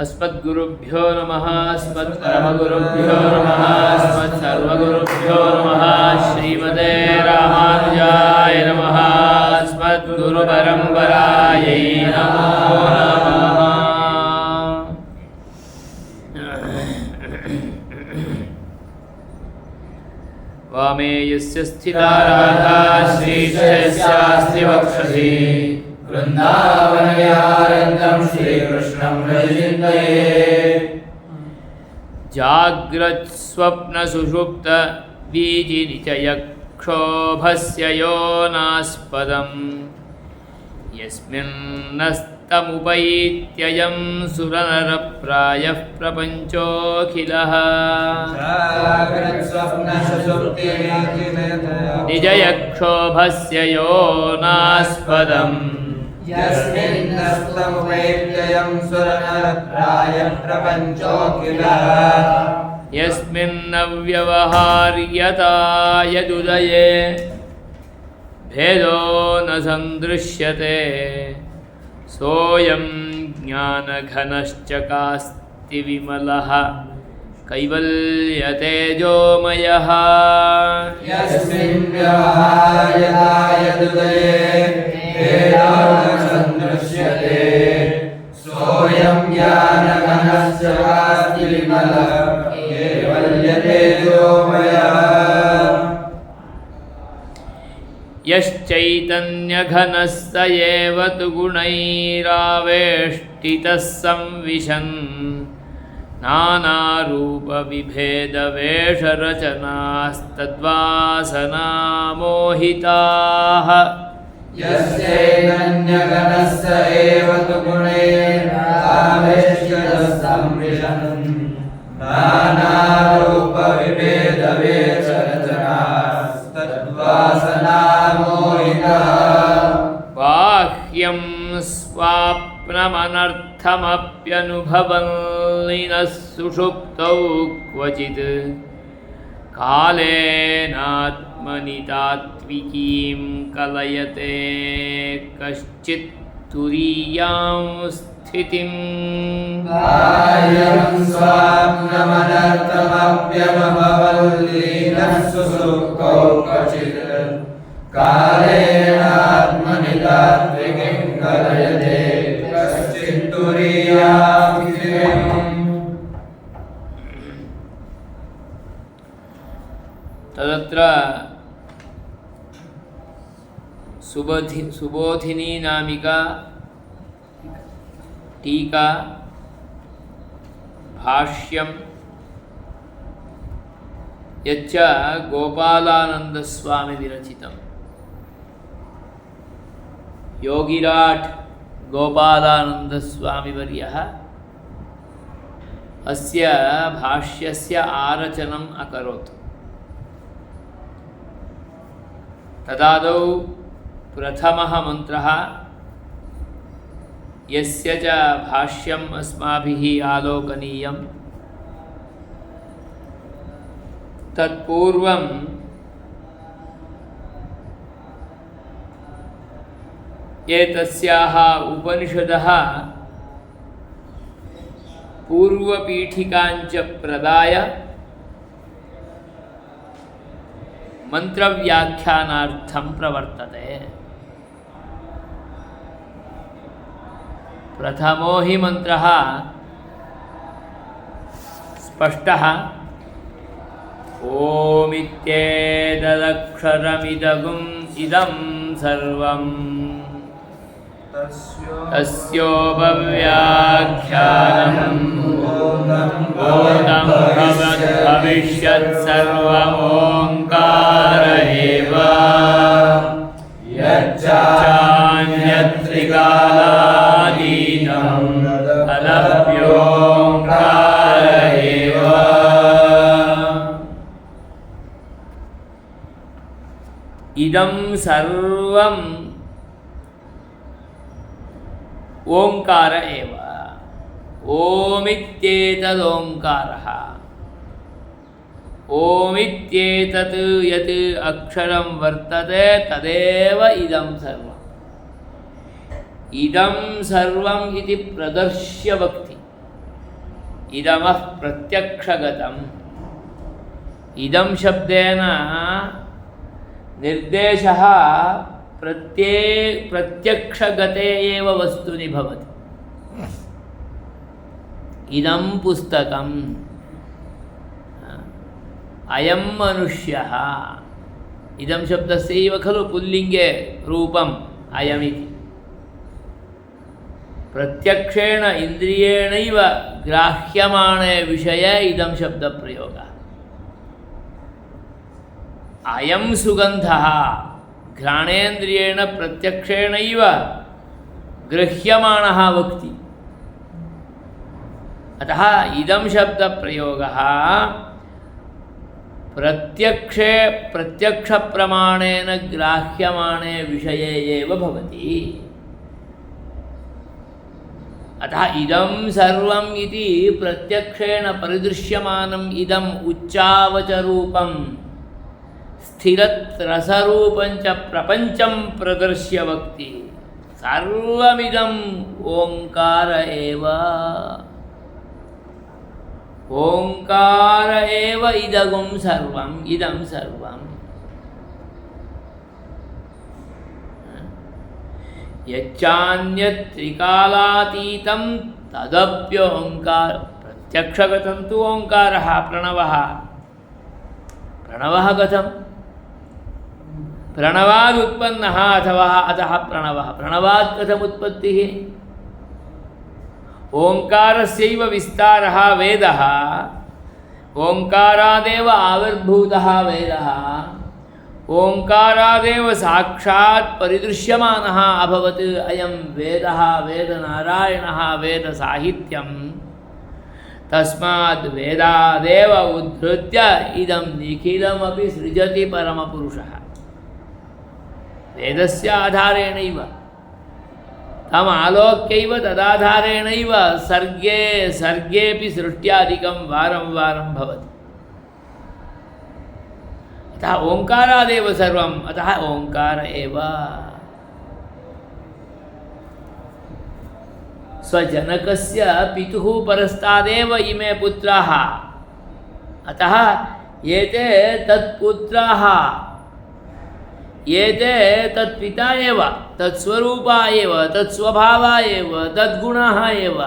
अस्मद्गुरुभ्यो नमः। अस्मत्परमगुरुभ्यो नमः। अस्मत्सर्वगुरुभ्यो नमः। श्रीमते रामानुजाय नमः। अस्मद्गुरुपरम्परायै नमो नमः। वामे यस्य स्थिता राधा श्रीशैस्यास्ति वक्षसि वृन्दावनविहारन्तं श्रीकृष्णं हृदिचिन्तये। जाग्रत्स्वप्नसुषुप्त बीजिनिचयक्षोभस्य योनास्पदं यस्मिन्नस्तमुपैत्ययं सुरनरप्रायः प्रपञ्चोऽखिलः। निजयक्षोभस्य योनास्पदम् यस्मिन्नस्तमुपैत्ययं सुरनरप्रायः प्रपञ्चोऽखिलः। यस्मिन्नव्यवहार्यता यदुदये भेदो न सन्दृश्यते सोऽयं ज्ञानघनश्च कास्ति विमलः कैवल्यतेजोमयः। यस्मिन् व्यवहार्यता यदुदये भेदो न सन्दृश्यते सोऽयं ज्ञानघनश्च कास्ति विमलः कैवल्यतेजोमयः। यश्चैतन्यघनः स एव तु गुणैरावेष्टितः संविशन् नानारूपविभेदवेषरचनास्तद्वासना मोहिताः। यश्चैतन्यघनः स एव तु गुणैरावेष्टितः संविशन् नानारूपविभेदवेषरचनास्तद्वासना मोहिताः। बाह्यं स्वाप्नमनर्थमप्यनुभवन्निनः सुषुप्तौ क्वचित् कालेनात्मनि तात्विकीं कलयते कश्चित् तुरीयां स्थितिम्। बाह्यं स्वाप्नमनर्थमप्यनुभवन्निनः सुषुप्तौ क्वचित् कालेनात्मनि तात्विकीं कलयते कश्चित् तुरीयां स्थितिम्। तदत्र सुबोधिनी नामिका टीका भाष्यं यच्च गोपालानन्दस्वामी विरचितं। योगिराट् गोपालानन्दस्वामिवर्यः अस्य भाष्यस्य आरचनम् अकरोत्। तदादौ प्रथमः मन्त्रः यस्य च भाष्यम् अस्माभिः आलोकनीयं। तत्पूर्वं एतस्याः उपनिषदः पूर्वपीठिकाञ्च प्रदाय मंत्रव्याख्यानार्थं प्रवर्तते। प्रथमो हि मंत्रः स्पष्टः। ओमित्येतदक्षरमिदगुम् इदं सर्वं तस्योपव्याख्यानं भूतं भविष्यत् सर्वमोङ्कार एव यच्चान्यत्रिकालादीनं फलभ्योङ्कार एव। इदं सर्वं ओंकार एव। ओमित्येतदोंकारः। ओमित्येतत् यत् अक्षरं वर्तते तदेव इदं सर्वम्। इदं सर्वम् इति प्रदर्श्य वक्ति। इदमः प्रत्यक्षगतम् इदं शब्देन निर्देशः प्रत्यक्षगते एव वस्तुनि भवति। इदं पुस्तकम् अयं मनुष्यः इदं शब्दस्यैव खलु पुल्लिङ्गे रूपम् अयमिति। प्रत्यक्षेण इन्द्रियेणैव ग्राह्यमाणे विषये इदं शब्दप्रयोगः। अयं सुगन्धः घ्राणेन्द्रियेण प्रत्यक्षेणैव गृह्यमाणः वक्ति। अतः इदं शब्दप्रयोगः प्रत्यक्षप्रमाणेन ग्राह्यमाणे विषये एव भवति। अतः इदं सर्वम् इति प्रत्यक्षेण परिदृश्यमानम् इदम् उच्चावचरूपं स्थिररसरूपं च प्रपञ्चं प्रदर्श्य वक्ति। सर्वमिदम् ओङ्कार एव। ओङ्कार एव इदगुं सर्वम् इदं सर्वम्। यच्चान्यत् त्रिकालातीतं तदप्योङ्कार। प्रत्यक्षगतं तु ओङ्कारः प्रणवः। प्रणवः कथं? प्रणवादुत्पन्नः अथवा अतः प्रणवः। प्रणवात् कथमुत्पत्तिः? ओङ्कारस्यैव विस्तारः वेदः। ओङ्कारादेव आविर्भूतः वेदः। ओङ्कारादेव साक्षात् परिदृश्यमानः अभवत् अयं वेदः वेदनारायणः वेदसाहित्यं। तस्माद् वेदादेव उद्धृत्य इदं निखिलमपि सृजति परमपुरुषः। वेदस्य आधारेणैव तम् आलोक्यैव तदाधारेणैव सर्गेऽपि सृष्ट्यादिकं वारं वारं भवति। अतः ओङ्कारादेव सर्वम्। अतः ओङ्कार एव। स्वजनकस्य पितुः परस्तादेव इमे पुत्राः। अतः एते तत्पुत्राः। एते तत्पिता एव तत्स्वरूपा एव तत्स्वभावा एव तद्गुणाः एव।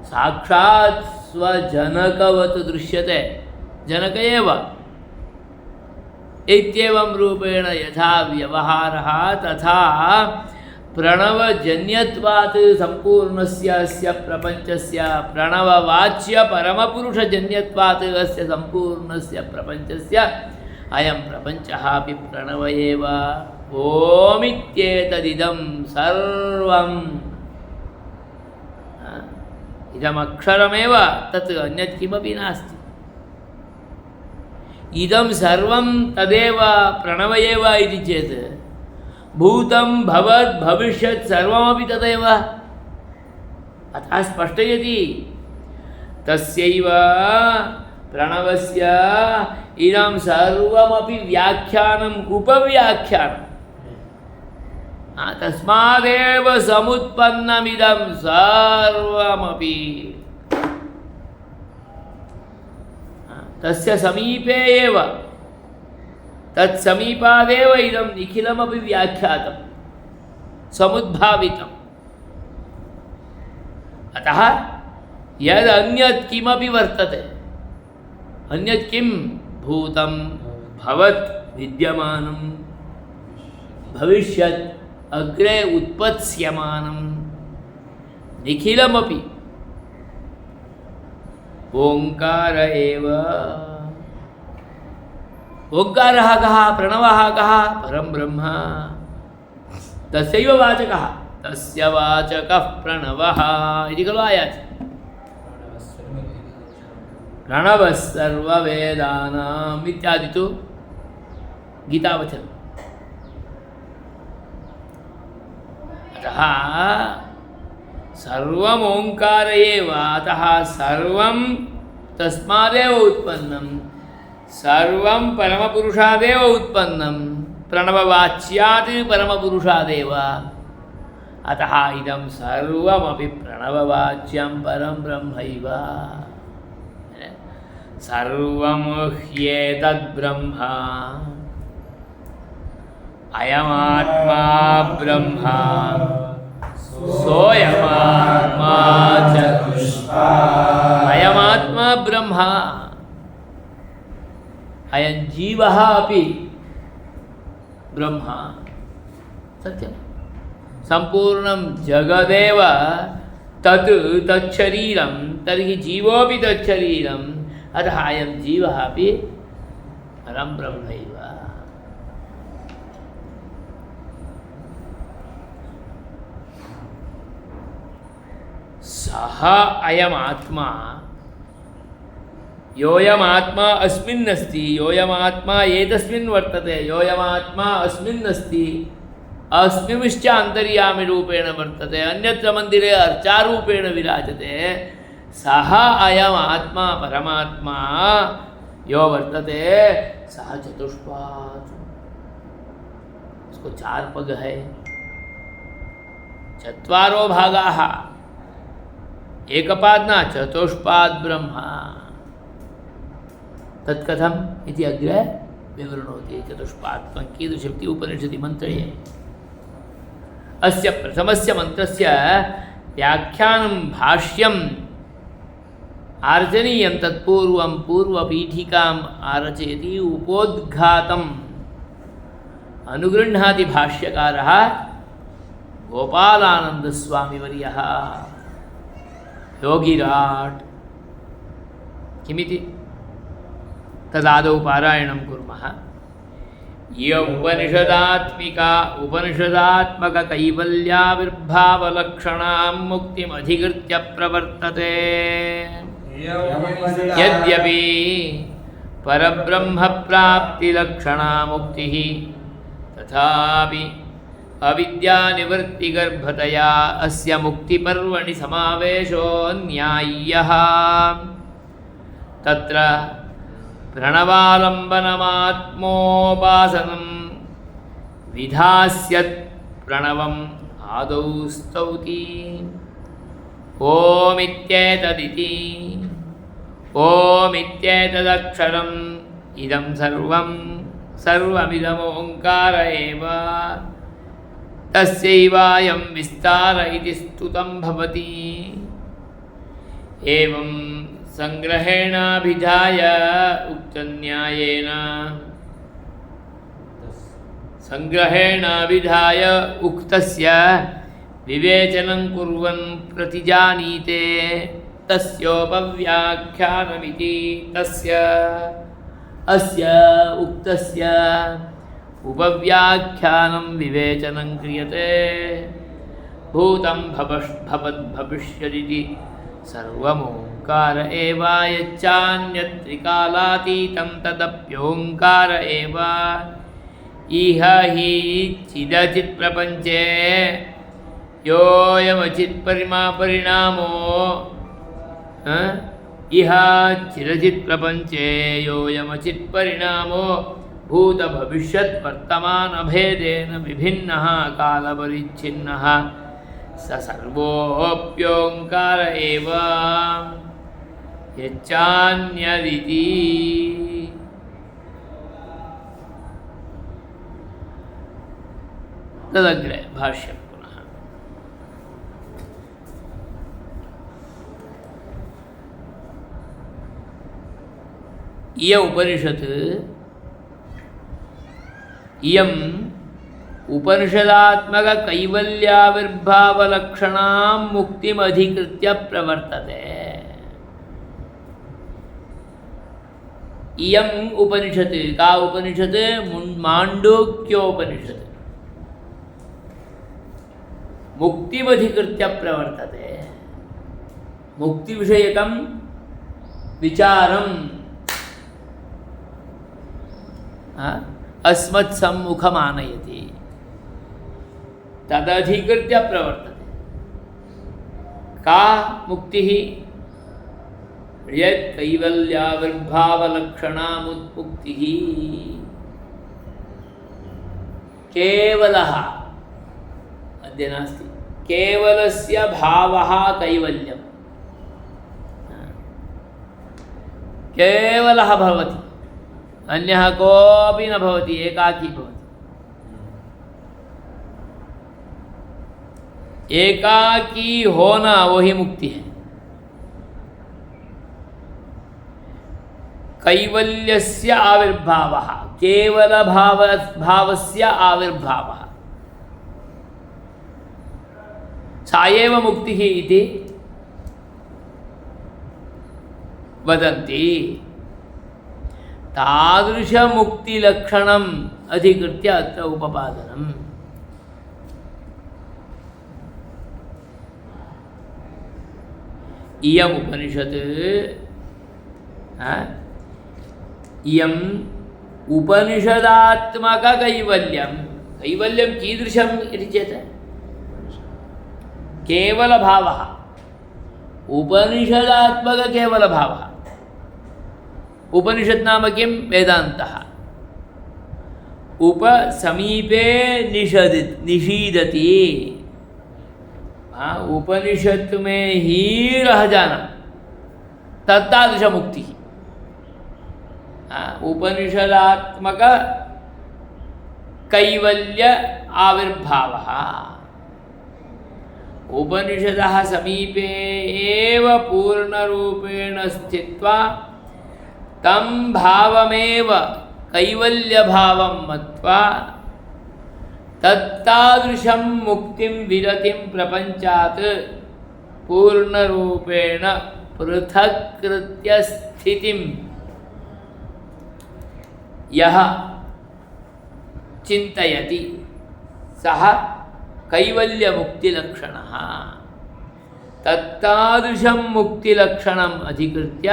साक्षात् स्वजनकवत् दृश्यते। जनक एव। इत्येवं रूपेण यथा व्यवहारः तथा प्रणवजन्यत्वात् सम्पूर्णस्य अस्य प्रपञ्चस्य प्रणववाच्य परमपुरुषजन्यत्वात् अस्य सम्पूर्णस्य प्रपञ्चस्य अयं प्रपञ्चः अपि प्रणव एव। ओमित्येतदिदं सर्वम्। इदमक्षरमेव तत् अन्यत् किमपि नास्ति। इदं सर्वं तदेव प्रणव एव इति चेत् भूतं भवत् भविष्यत् सर्वमपि तदेव। अतः स्पष्टयति तस्यैव प्रणवस्य इदं सर्वमपि व्याख्यानम् उपव्याख्यानम्। तस्मादेव समुत्पन्नमिदं सर्वमपि। तस्य समीपे एव तत्समीपादेव इदं निखिलमपि व्याख्यातं समुद्भावितम्। अतः यदन्यत् किमपि वर्तते अन्यत् किं भूतं भवत् विद्यमानं भविष्यत् अग्रे उत्पत्स्यमानं निखिलमपि ओङ्कार एव। ओङ्कारः कः? प्रणवः कः? परं ब्रह्म। तस्यैव वाचकः। तस्य वाचकः प्रणवः इति खलु आयाति। प्रणवः सर्ववेदानाम् इत्यादि तु गीतावचनम्। अतः सर्वम् ओङ्कार एव। अतः सर्वं तस्मादेव उत्पन्नं सर्वं परमपुरुषादेव उत्पन्नं प्रणववाच्यात् परमपुरुषादेव। अतः इदं सर्वमपि प्रणववाच्यं परं ब्रह्मैव। सर्वं ह्येतद् ब्रह्म अयमात्मा ब्रह्म सोऽयमात्मा चतुष्पात्। अयमात्मा ब्रह्म, अयं जीवः अपि ब्रह्म। सत्यं सम्पूर्णं जगदेव तत् तच्छरीरं, तर्हि जीवोऽपि तच्छरीरम्। अतः अयं जीवः अपि परं ब्रह्मैव। सः अयमात्मा, योऽयमात्मा अस्मिन्नस्ति, योऽयमात्मा एतस्मिन् वर्तते, योऽयमात्मा अस्मिन्नस्ति, अस्मिंश्च अन्तर्यामिरूपेण वर्तते, अन्यत्र मन्दिरे अर्चारूपेण विराजते। सः अयमात्मा परमात्मा यो वर्तते, सः चतुष्पात्। उसको 4 पग है, 4 भागाः, एकपाद न, चतुष्पाद ब्रह्म। तत्कथम् इति अग्रे विवृणोति। चतुष्पाद कीदृशमिति उपनिषदि मन्त्रे। अस्य प्रथमस्य मन्त्रस्य व्याख्यानं भाष्यम् आर्जनीयं। तत्पूर्वं पूर्वपीठिकाम् आरचयति, उपोद्घातम् अनुगृह्णाति भाष्यकारः गोपालानन्दस्वामिवर्यः। योगिराट् किमिति तदादौ पारायणं कुर्मः। य उपनिषदात्मिका उपनिषदात्मककैवल्याविर्भावलक्षणां मुक्तिमधिकृत्य प्रवर्तते। यद्यपि परब्रह्मप्राप्तिलक्षणा मुक्तिः, तथापि अविद्यानिवृत्तिगर्भतया अस्य मुक्तिपर्वणि समावेशो न्याय्यः। तत्र प्रणवालम्बनमात्मोपासनं विधास्यत् प्रणवम् आदौ स्तौति। ओमित्येतदिति, ओमित्येतदक्षरम् इदं सर्वं सर्वमिदमोङ्कार एव। तस्यैवायं विस्तार इति स्तुतं भवति। एवं संग्रहेणाभिधाय उक्तन्यायेन, संग्रहेणाभिधाय उक्तस्य विवेचनं कुर्वन् प्रतिजानीते तस्योपव्याख्यानमिति। तस्य अस्य उक्तस्य उपव्याख्यानं विवेचनं क्रियते। भूतं भवद्भविष्यदिति सर्वमोङ्कार एव। यच्चान्यत्रिकालातीतं तदप्योङ्कार एव। इह हि चिदचित्प्रपञ्चे योऽयमचित्परिणामो, इह चिरचित्प्रपञ्चे योऽयमचित्परिणामो भूतभविष्यद्वर्तमानभेदेन विभिन्नः कालपरिच्छिन्नः स सर्वोऽप्योङ्कार एव। यच्चान्यदिति। तदग्रे भाष्यं पुनः। इय उपनिषत्, इयम् उपनिषदात्मककैवल्याविर्भावलक्षणां मुक्तिमधिकृत्य प्रवर्तते। इयम् उपनिषत्, का उपनिषत्? माण्डूक्योपनिषत्। मुक्तिमधिकृत्य प्रवर्तते। मुक्तिविषयकं विचारम् अस्मत्सम्मुखमानयति, तदधिकृत्य प्रवर्तते। का मुक्तिः? यत् कैवल्याविर्भावलक्षणामुत्मुक्तिः। केवलः अद्य नास्ति, केवलस्य भावः कैवल्यम्। केवलः भवति, अन्यः कोऽपि न भवति, एकाकी भवति। एकाकी होना वही मुक्ति है। कैवल्यस्य आविर्भावः, केवल भावस्य आविर्भावः, सा एव मुक्तिः इति वदन्ति। तादृशमुक्तिलक्षणम् अधिकृत्य अत्र उपपादनम्। इयम् उपनिषत्, इयम् उपनिषदात्मककैवल्यं। कैवल्यं कीदृशम् इति चेत् केवलभावः, उपनिषदात्मककेवलभावः। उपनिषत् नाम किं? वेदान्तः। उपसमीपे निषीदति। उपनिषत् में ही रह जाना, तत्तादृश मुक्ति। उपनिषदात्मक कैवल्य आविर्भावः। उपनिषदः समीपे एव पूर्णरूपेण स्थित्वा तं भावमेव कैवल्यभावं मत्वा तत्तादृशं मुक्तिं विरतिं प्रपञ्चात् पूर्णरूपेण पृथक्कृत्य स्थितिं यः चिन्तयति सः कैवल्यमुक्तिलक्षणः। तत्तादृशं मुक्तिलक्षणम् अधिकृत्य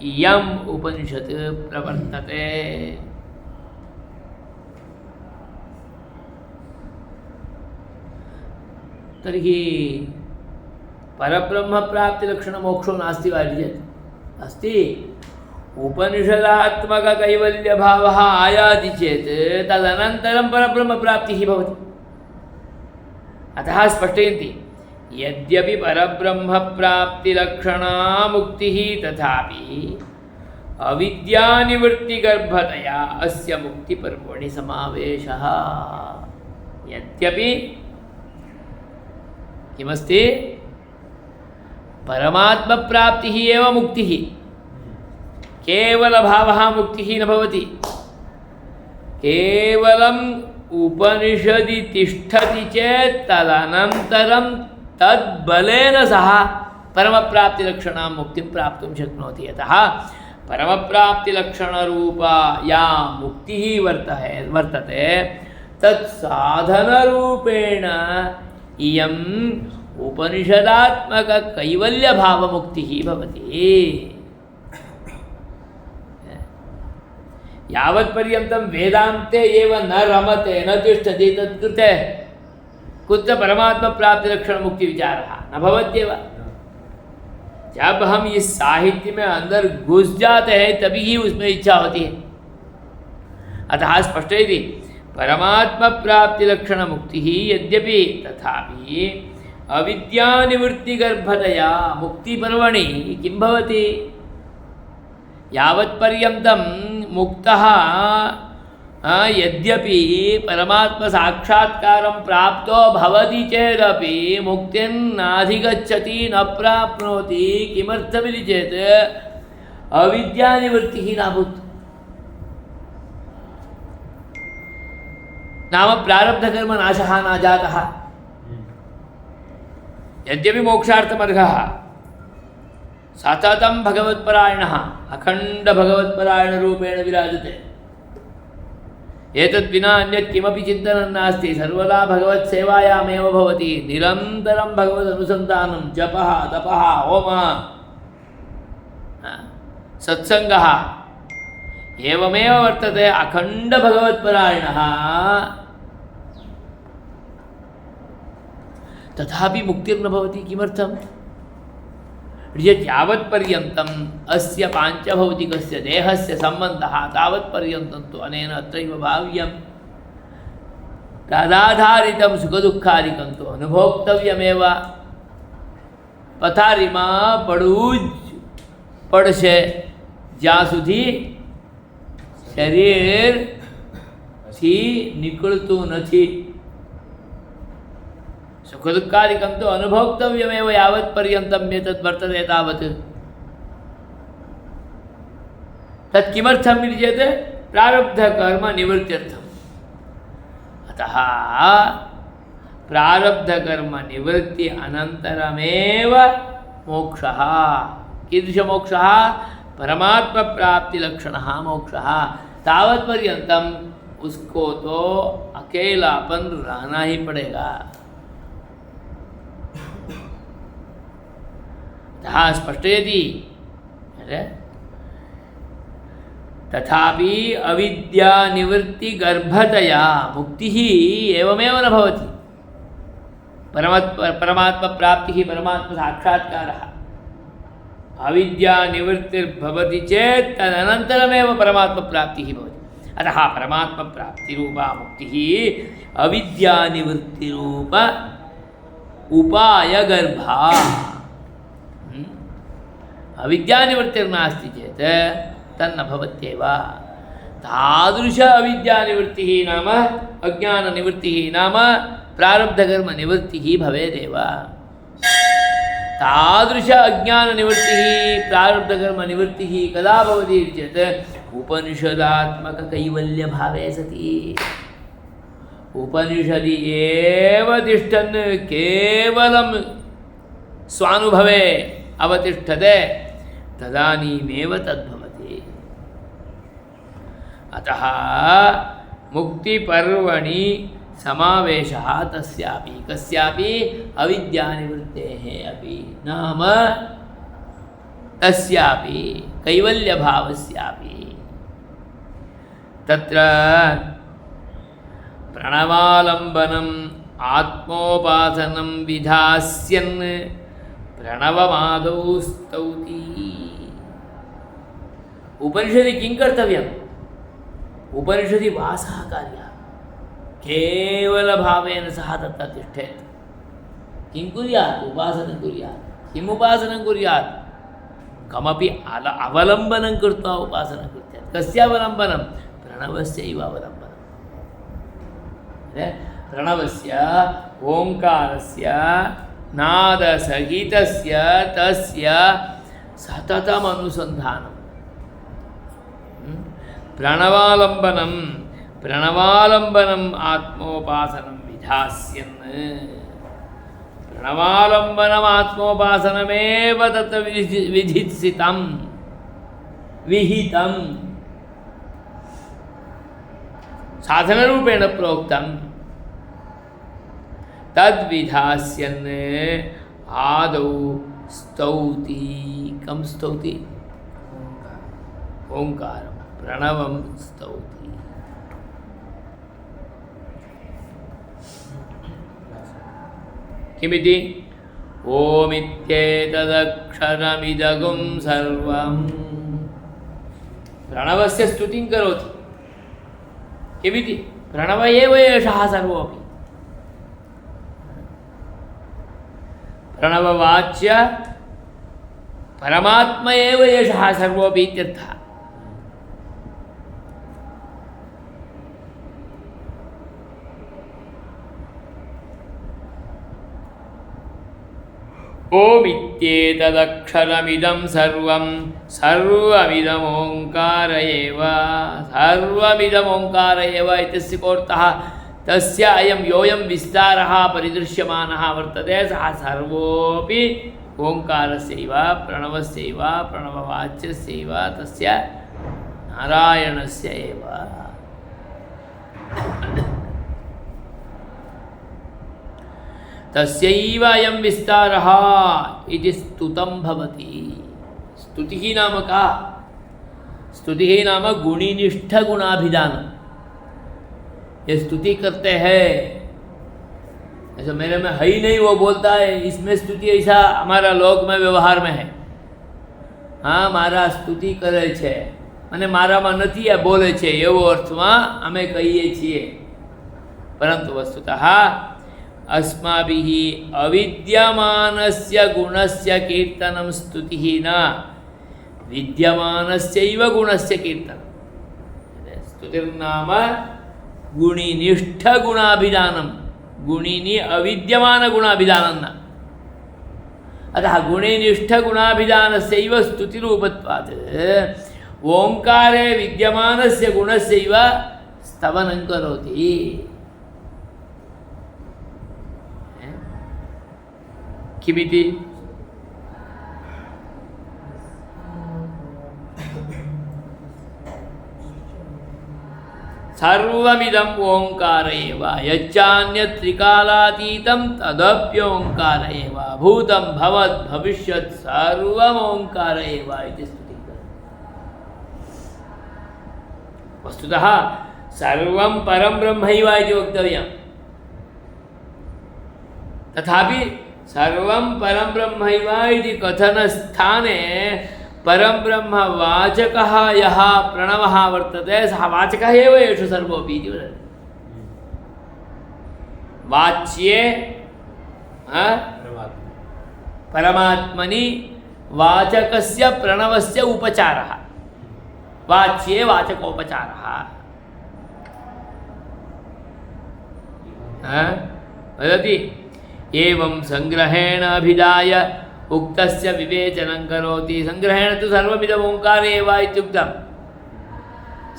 इयम् उपनिषत् प्रवर्तते। तर्हि परब्रह्मप्राप्तिलक्षणमोक्षो नास्ति वा इति चेत् अस्ति। उपनिषदात्मककैवल्यभावः आयाति चेत् तदनन्तरं परब्रह्मप्राप्तिः भवति। अतः स्पष्टयन्ति, यद्यपि परब्रह्मप्राप्तिलक्षणा मुक्तिः तथापि अविद्यानिवृत्तिगर्भतया अस्य मुक्तिपर्वणि समावेशः। यद्यपि किमस्ति? परमात्मप्राप्तिः एव मुक्तिः, केवलभावः मुक्तिः न भवति। केवलम् उपनिषदि तिष्ठति चेत् तदनन्तरं तद्बलेन सह परमप्राप्तिलक्षणां मुक्तिं प्राप्तुं शक्नोति। यतः परमप्राप्तिलक्षणरूपा या मुक्तिः वर्तते तत्साधनरूपेण इयम् उपनिषदात्मककैवल्यभावमुक्तिः भवति। यावत्पर्यन्तं वेदान्ते एव न रमते न तिष्ठति तत्कृते कुत्र परमात्मप्राप्तिलक्षणमुक्तिविचारः न भवत्येव। जब हम इस साहित्य में अंदर घुस जाते हैं तभी ही उसमें इच्छा होती है। अतः स्पष्टयति परमात्मप्राप्तिलक्षणमुक्तिः यद्यपि तथापि अविद्यानिवृत्तिगर्भतया मुक्तिपर्वणि किं भवति? यावत्पर्यन्तं मुक्तः यद्यपि परमात्मसाक्षात्कारं प्राप्तो भवति चेदपि मुक्तिं नाधिगच्छति न प्राप्नोति। किमर्थमिति चेत् अविद्यानिवृत्तिः नाभूत्। नाम प्रारब्धकर्मनाशः न जातः। यद्यपि मोक्षार्थमर्हः सततं भगवत्परायणः अखण्डभगवत्परायणरूपेण विराजते। एतद्विना अन्यत् किमपि चिन्तनं नास्ति। सर्वदा भगवत्सेवायामेव भवति। निरन्तरं भगवदनुसन्धानं, जपः, तपः, होमः, सत्सङ्गः एवमेव वर्तते। अखण्डभगवत्परायणः तथापि मुक्तिर्न भवति। किमर्थं? यावत्पर्यन्तम् अस्य पाञ्चभौतिकस्य देहस्य सम्बन्धः तावत्पर्यन्तं तु अनेन अत्रैव भाव्यम्। તદાધારિતમ સુખ દુઃખાદિકમ તો અનુભોક્તવ્યમેવ. પથારીમાં પડવું જ પડશે જ્યાં સુધી શરીરથી નીકળતું નથી. સુખ દુઃખાદિકમ તો અનુભોક્તવ્યમેવ યાવત પર્યંતમ એતદ વર્તતે તાવત. તत् किमर्थम् इति चेत् प्रारब्धकर्म निवृत्त्यर्थम्. अतः प्रारब्धकर्मनिवृत्ति अनन्तरमेव मोक्षः. कीदृशमोक्षः? परमात्मप्राप्तिलक्षणः मोक्षः. तावत्पर्यन्तम् उसको तो अकेलापन रहना ही पड़ेगा. अतः स्पष्टयति तथापि अविद्यानिवृत्ति गर्भतया मुक्तिः एवमेव न भवति. परमात्मप्राप्तिः परमात्मसाक्षात्कारः. अविद्यानिवृत्तिर्भवति चेत् तदनन्तरमेव परमात्मप्राप्तिः भवति. अतः परमात्मप्राप्तिरूपा मुक्तिः अविद्यानिवृत्तिरूप उपायगर्भा. अविद्यानिवृत्तिर्नास्ति चेत् तन्न भवत्येव. तादृश अविद्यानिवृत्तिः नाम अज्ञाननिवृत्तिः नाम प्रारब्धकर्मनिवृत्तिः भवेदेव. तादृश अज्ञाननिवृत्तिः प्रारब्धकर्मनिवृत्तिः कदा भवति चेत् उपनिषदात्मककैवल्यभावे सति. उपनिषदि एव तिष्ठन् केवलं स्वानुभवे अवतिष्ठते तदानीमेव तद्भवति. अतः मुक्तिपर्वणि समावेशः तस्यापि कस्यापि अविद्यानिवृत्तेः अपि नाम तस्यापि कैवल्यभावस्यापि. तत्र प्रणवालम्बनम् आत्मोपासनं विधास्यन् प्रणवमादौ स्तौति. उपनिषदि किं कर्तव्यम्? उपनिषदि वासः कार्यः. केवलभावेन सः तत्र तिष्ठेत्. किं कुर्यात्? उपासनं कुर्यात्. किम् उपासनं कुर्यात्? कमपि अवलम्बनं कृत्वा उपासनं कुर्यात्. कस्य अवलम्बनं? प्रणवस्यैव अवलम्बनं. प्रणवस्य ओङ्कारस्य नादसहितस्य तस्य सततम् अनुसन्धानं. प्रणवालम्बनम् आत्मोपासनं विधास्यन्. प्रणवालम्बनम् आत्मोपासनमेव तत्र विहितं साधनरूपेण प्रोक्तं. तद्विधास्यन् आदौ स्तौति. कं स्तौति? ओंकारं प्रणवं स्तौति. किमिति? ओमित्येतदक्षरमिदगुं सर्वं. प्रणवस्य स्तुतिं करोति. किमिति? प्रणव एव एषः सर्वोऽपि. प्रणववाच्य परमात्मा एव एषः सर्वोऽपि इत्यर्थः. ओमित्येतदक्षरमिदं सर्वं सर्वमिदमोङ्कार एव. सर्वमिदमोङ्कार एव इत्यस्य कोऽर्थः? तस्य अयं योऽयं विस्तारः परिदृश्यमानः वर्तते सः सर्वोऽपि ओङ्कारस्यैव प्रणवस्यैव प्रणववाच्यस्यैव तस्य नारायणस्य एव. तस्यैव अयं विस्तारः इति स्तुतं भवति. स्तुतिः नाम का? स्तुतिः नाम गुणिनिष्ठगुणाभिधानं. ये स्तुति करते हैं ऐसा मेरे में है ही नहीं, वो बोलता है इसमें स्तुति, ऐसा हमारा लोक में व्यवहार में है. हाँ, मारा स्तुति करे छे અને મારામાં નથી આ બોલે છે એવો અર્થમાં અમે કહીએ છીએ. परंतु वस्तुतः अस्माभिः अविद्यमानस्य गुणस्य कीर्तनं स्तुतिः न विद्यमानस्यैव गुणस्य कीर्तनं। स्तुतिर्नाम गुणिनिष्ठ गुणाभिधानं, गुणिनि अविद्यमान गुणाभिधानं न। अतः गुणिनिष्ठ गुणाभिधानस्यैव स्तुतिरूपत्वात् ओंकारे विद्यमानस्य गुणस्यैव स्तवनं करोति। किमिति? सर्वमिदं ओंकार एव यच्चान्यत् त्रिकालातीतं तदप्योंकार एव भूतं भवत् भविष्यत् सर्वम् ओंकार एव इति स्तुतिः। वस्तुतः सर्वं परं ब्रह्मैव इति वक्तव्यं। तथापि सर्वं परं ब्रह्मैव इति कथनस्थाने परं ब्रह्म वाचकः यः प्रणवः वर्तते सः वाचकः एव एषु सर्वोऽपि इति वदति। वाच्ये परमात्मनि वाचकस्य प्रणवस्य उपचारः, वाच्ये वाचकोपचारः। वदति एवं संग्रहेण अभिधाय उक्तस्य विवेचनं करोति। संग्रहेण तु सर्वमिदम् ओंकारे एव इत्युक्तं।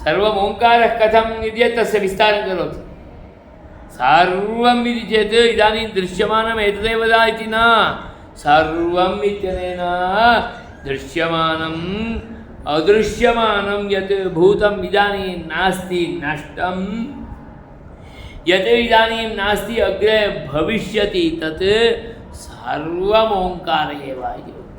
सर्वम् ओंकारः कथम् इति तस्य विस्तारं करोति। सर्वम् इति चेत् इदानीं दृश्यमानम् एतदेव वा इति न। सर्वम् इत्यनेन दृश्यमानम् अदृश्यमानं यत् भूतम् इदानीं नास्ति, नष्टं यत् इदानीं नास्ति अग्रे भविष्यति तत् सर्वम् ओंकार एव इति उक्तम्।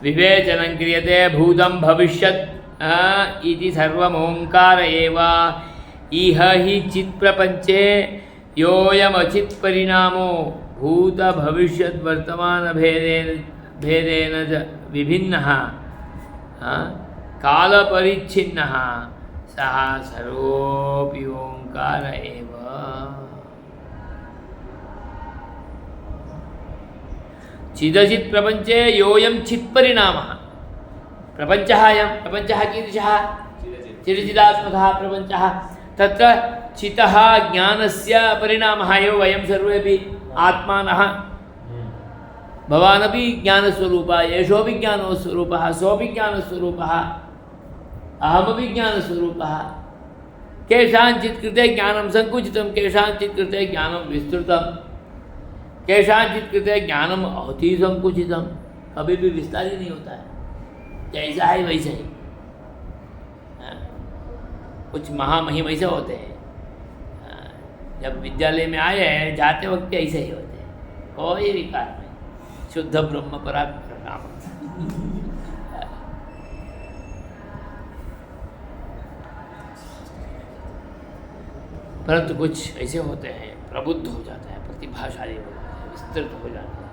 विवेचनं क्रियते भूतं भविष्यत् इति सर्वम् ओंकार एव। इह हि चित्प्रपञ्चे योऽयमचित् परिणामो भूत भविष्यत् वर्तमान भेदेन च विभिन्नः कालपरिच्छिन्नः सः सर्वोऽपि ओंकार एव। चिदचित् प्रपञ्चे योऽयं चित्परिणामः। प्रपञ्चः अयं प्रपञ्चः कीदृशः? चिरचिदात्मकः प्रपञ्चः। तत्र चितः ज्ञानस्य परिणामः एव वयं सर्वेपि आत्मानः। भवानपि ज्ञानस्वरूपः, एषोऽपि ज्ञानस्वरूपः, सोऽपि ज्ञानस्वरूपः, अहमपि ज्ञानस्वरूपः। केषाञ्चित् कृते ज्ञानं संकुचितं, केषाञ्चित् कृते ज्ञानं विस्तृतं, केषाञ्चित् कृते ज्ञानम अति संकुचितम, कभी भी विस्तार ही नहीं होता है, जैसा है वैसे ही। कुछ महामहिम ऐसे होते हैं, जब विद्यालय में आए हैं जाते वक्त ऐसे ही होते हैं, कोई विकार नहीं, शुद्ध ब्रह्म पराक्रम। परंतु कुछ ऐसे होते हैं प्रबुद्ध हो जाते हैं, प्रतिभाशाली हो जाते हैं, विस्तृत हो जाते हैं।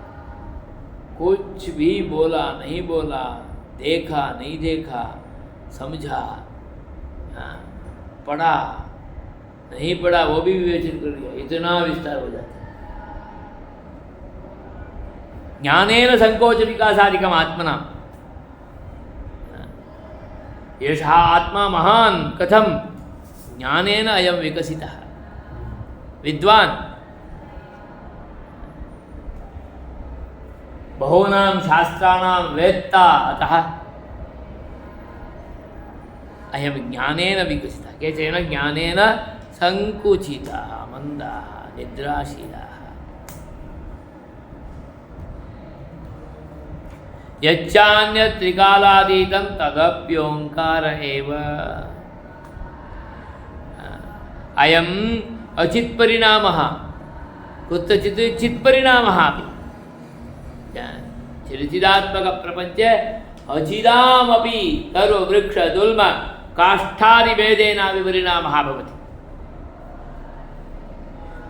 कुछ भी बोला नहीं बोला, देखा नहीं देखा, समझा पढ़ा नहीं पढ़ा वो भी विवेचन कर लिया, इतना विस्तार हो जाता है। ज्ञानेन संकोच विकासादिकम आत्मना, एषः आत्मा महान् कथम ज्ञानेन अयं विकसितः विद्वान्। बहूनां शास्त्राणां वेत्ता, अतः अयं ज्ञानेन विकसितः। केचन ज्ञानेन संकुचिताः, मन्दाः, निद्राशीलाः। यच्चान्यत् त्रिकालातीतं तदप्योंकार एव। अयम् अचित् परिणामः, कुत्रचित् चित् परिणामः अपि। चिरचिदात्मक प्रपञ्चे अचिदामपि तरु वृक्ष दुल्म काष्ठादिभेदेनापि परिणामः भवति।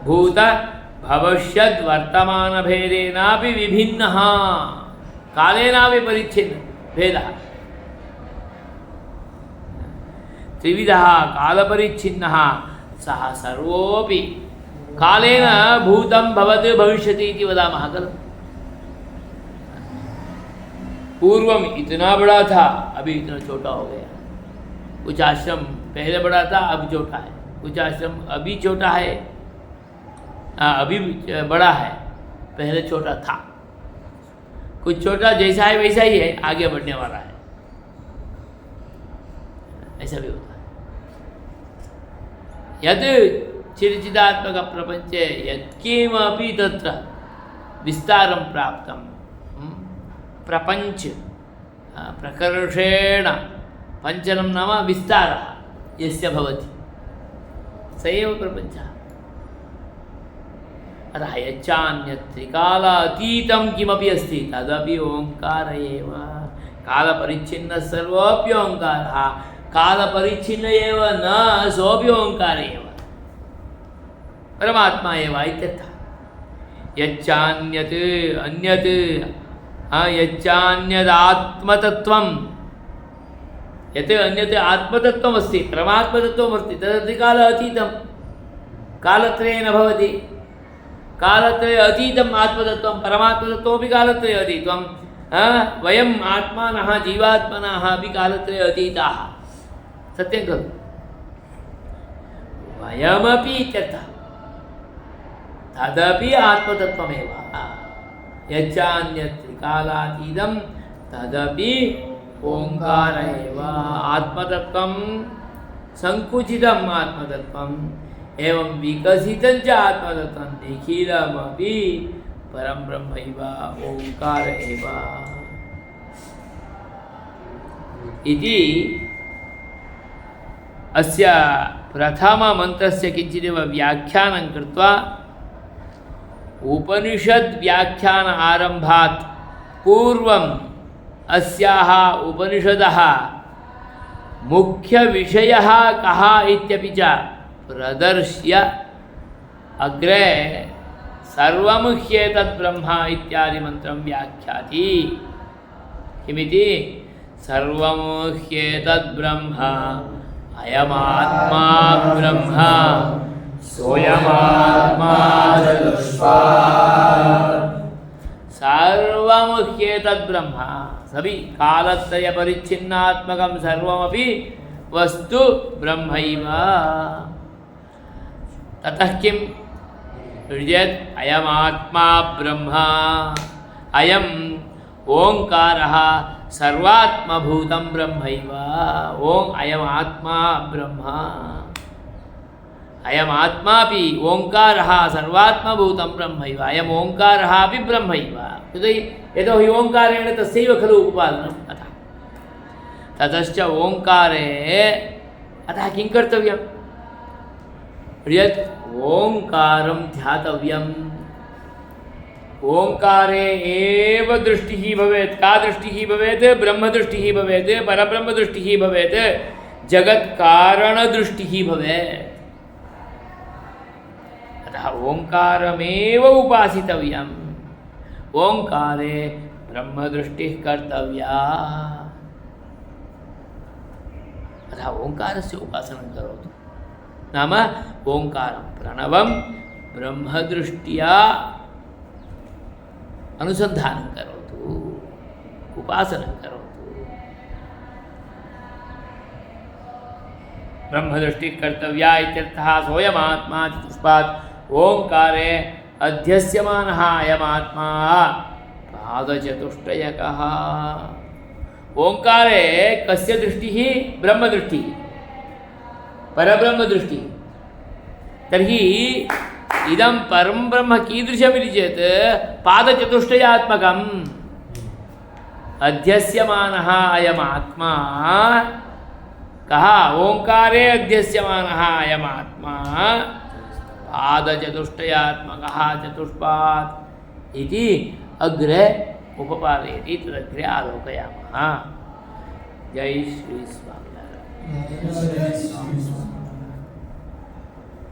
भूत भविष्यद् वर्तमान भेदेनापि विभिन्नः, कालेनापि परिच्छिन्न भेदः। त्रिविधः कालपरिच्छिन्नः सः सर्वोऽपि कालेन भूतं भवत् भविष्यति इति वदामः खलु। पूर्वम इतना बड़ा था, अभी इतना छोटा हो गया। कुछ आश्रम पहले बड़ा था, अब छोटा है। कुछ आश्रम अभी छोटा है, अभी बड़ा है, पहले छोटा था। कुछ छोटा जैसा है वैसा ही है, आगे बढ़ने वाला है। ऐसा भी होता है। यद चिरचिदात्मक प्रपंचे यत्किमपि तत्र विस्तारं प्राप्तं प्रपंच प्रकर्षेण पंचनं नाम विस्तारः यस्य भवति स एव प्रपञ्चः। अतः यच्चान्यत् त्रिकालातीतं किमपि अस्ति तदपि ओङ्कार एव। कालपरिच्छिन्नः सर्वोऽपि ओङ्कारः, कालपरिच्छिन्न एव न सोऽपि ओङ्कार एव, परमात्मा एव इत्यर्थः। यच्चान्यत् अन्यत् यच्चान्यदात्मतत्त्वं, यत् अन्यत् आत्मतत्त्वमस्ति, परमात्मतत्त्वमस्ति, तदधिकाल अतीतं कालत्रये न भवति। कालत्रय अतीतम् आत्मतत्त्वं, परमात्मतत्त्वमपि कालत्रय अतीतं। वयम् आत्मानः जीवात्मनः अपि कालत्रय अतीताः, सत्यं खलु? वयमपि इत्यर्थः। तदपि आत्मतत्त्वमेव। यच्चान्यत् त्रिकालातीतं तदपि ओङ्कार एव। आत्मतत्त्वं संकुचितम् आत्मतत्त्वम् एवं विकसितं च आत्मतत्त्वं निखिलमपि परं ब्रह्मैव ओङ्कार एव इति अस्य प्रथममन्त्रस्य किञ्चिदेव व्याख्यानं कृत्वा उपनिषद् व्याख्यान आरम्भात् पूर्वम् अस्याः उपनिषदः मुख्यविषयः कः इत्यपि च प्रदर्श्य अग्रे सर्वं ह्येतद् ब्रह्म इत्यादि मन्त्रं व्याख्याति। किमिति? सर्वं ह्येतद् ब्रह्म अयमात्मा ब्रह्म सोऽयमात्मा चतुष्पात्। सर्वं ह्येतद् ब्रह्म, सभी कालत्रय परिच्छिन्नात्मकं सर्वमपि वस्तु ब्रह्मैव। ततः किं यत् अयमात्मा ब्रह्म, अयम् ओङ्कारः सर्वात्मभूतं ब्रह्मैव। ओं अयमात्मा ब्रह्म, अयमात्मापि ओङ्कारः सर्वात्मभूतं ब्रह्मैव। अयम् ओङ्कारः अपि ब्रह्मैव। यतोहि ओङ्कारेण तस्यैव खलु उपादानम्। अतः ततश्च ओङ्कारे अतः किं कर्तव्यं? यत् ओङ्कारं ध्यातव्यम्। ओङ्कारे एव दृष्टिः भवेत्। का दृष्टिः भवेत्? ब्रह्मदृष्टिः भवेत्, परब्रह्मदृष्टिः भवेत्, जगत्कारणदृष्टिः भवेत्। अतः ओङ्कारमेव उपासितव्यम्। ओङ्कारे ब्रह्मदृष्टिः कर्तव्या। अतः ओङ्कारस्य उपासनं करोतु। नाम ओङ्कारं प्रणवं ब्रह्मदृष्ट्या अनुसन्धानं करोतु, उपासनं करोतु। ब्रह्मदृष्टिः कर्तव्या इत्यर्थः। सोऽयमात्मा चतुष्पात्। ओङ्कारे अध्यस्यमानः अयमात्मा पादचतुष्टयकः। ओङ्कारे कस्य दृष्टिः? ब्रह्मदृष्टिः, परब्रह्मदृष्टिः। तर्हि इदं परं ब्रह्म कीदृशमिति चेत् पादचतुष्टयात्मकम्। अध्यस्यमानः अयमात्मा कः? ओङ्कारे अध्यस्यमानः अयमात्मा पादचतुष्टयात्मकः चतुष्पात् इति अग्रे उपपादयति। तदग्रे आलोकयामः। जय श्री स्वामिनारायण।